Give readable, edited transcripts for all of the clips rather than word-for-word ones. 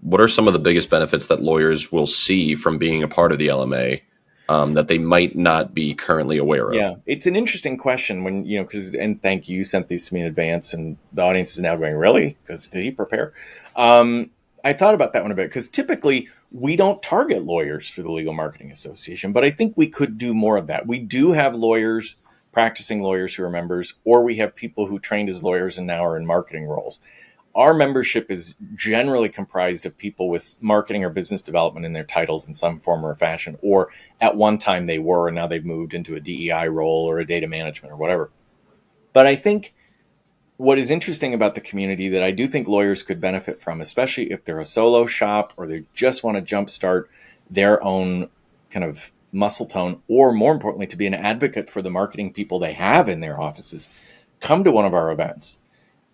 what are some of the biggest benefits that lawyers will see from being a part of the LMA that they might not be currently aware of? Yeah, it's an interesting question when, because, and thank you, you sent these to me in advance, and the audience is now going, really? Because did he prepare? I thought about that one a bit because typically we don't target lawyers for the Legal Marketing Association, but I think we could do more of that. We do have lawyers, practicing lawyers who are members, or we have people who trained as lawyers and now are in marketing roles. Our membership is generally comprised of people with marketing or business development in their titles in some form or fashion, or at one time they were, and now they've moved into a DEI role or a data management or whatever. But I think what is interesting about the community that I do think lawyers could benefit from, especially if they're a solo shop or they just want to jumpstart their own kind of muscle tone, or more importantly, to be an advocate for the marketing people they have in their offices, come to one of our events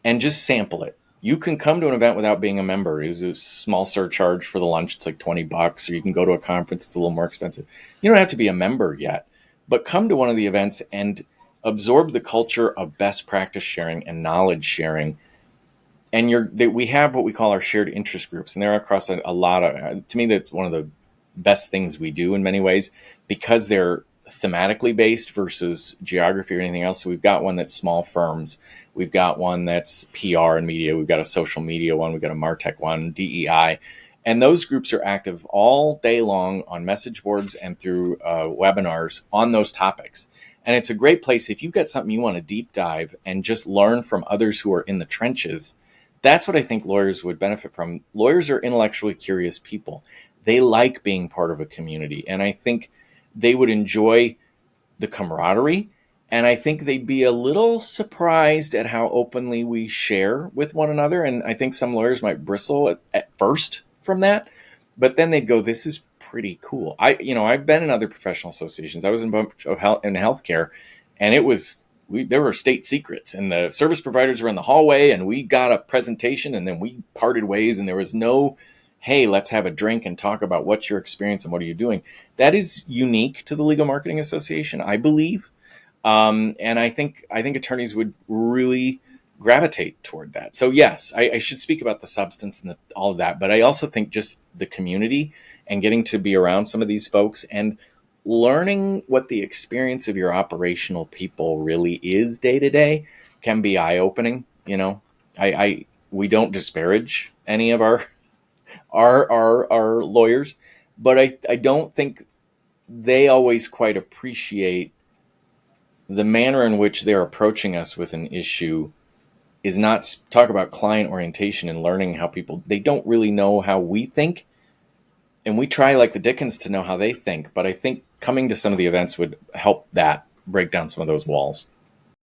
and just sample it. You can come to an event without being a member. It's a small surcharge for the lunch. It's like $20, or you can go to a conference. It's a little more expensive. You don't have to be a member yet, but come to one of the events and absorb the culture of best practice sharing and knowledge sharing. And we have what we call our shared interest groups, and they're across a lot of, to me, that's one of the best things we do in many ways, because they're thematically based versus geography or anything else. So we've got one that's small firms. We've got one that's PR and media. We've got a social media one. We've got a MarTech one, DEI. And those groups are active all day long on message boards and through webinars on those topics. And it's a great place if you've got something you want to deep dive and just learn from others who are in the trenches. That's what I think lawyers would benefit from. Lawyers are intellectually curious people. They like being part of a community. And I think they would enjoy the camaraderie. And I think they'd be a little surprised at how openly we share with one another. And I think some lawyers might bristle at first from that, but then they'd go, this is pretty cool. I've been in other professional associations. I was in healthcare, and there were state secrets, and the service providers were in the hallway, and we got a presentation, and then we parted ways, and there was no, hey, let's have a drink and talk about what's your experience and what are you doing. That is unique to the Legal Marketing Association, I believe. And I think attorneys would really gravitate toward that. So yes, I should speak about the substance and all of that, but I also think just the community and getting to be around some of these folks and learning what the experience of your operational people really is day to day can be eye-opening. We don't disparage any of our lawyers, but I don't think they always quite appreciate the manner in which they're approaching us with an issue is not talk about client orientation and learning how they don't really know how we think. And we try like the Dickens to know how they think. But I think coming to some of the events would help that break down some of those walls.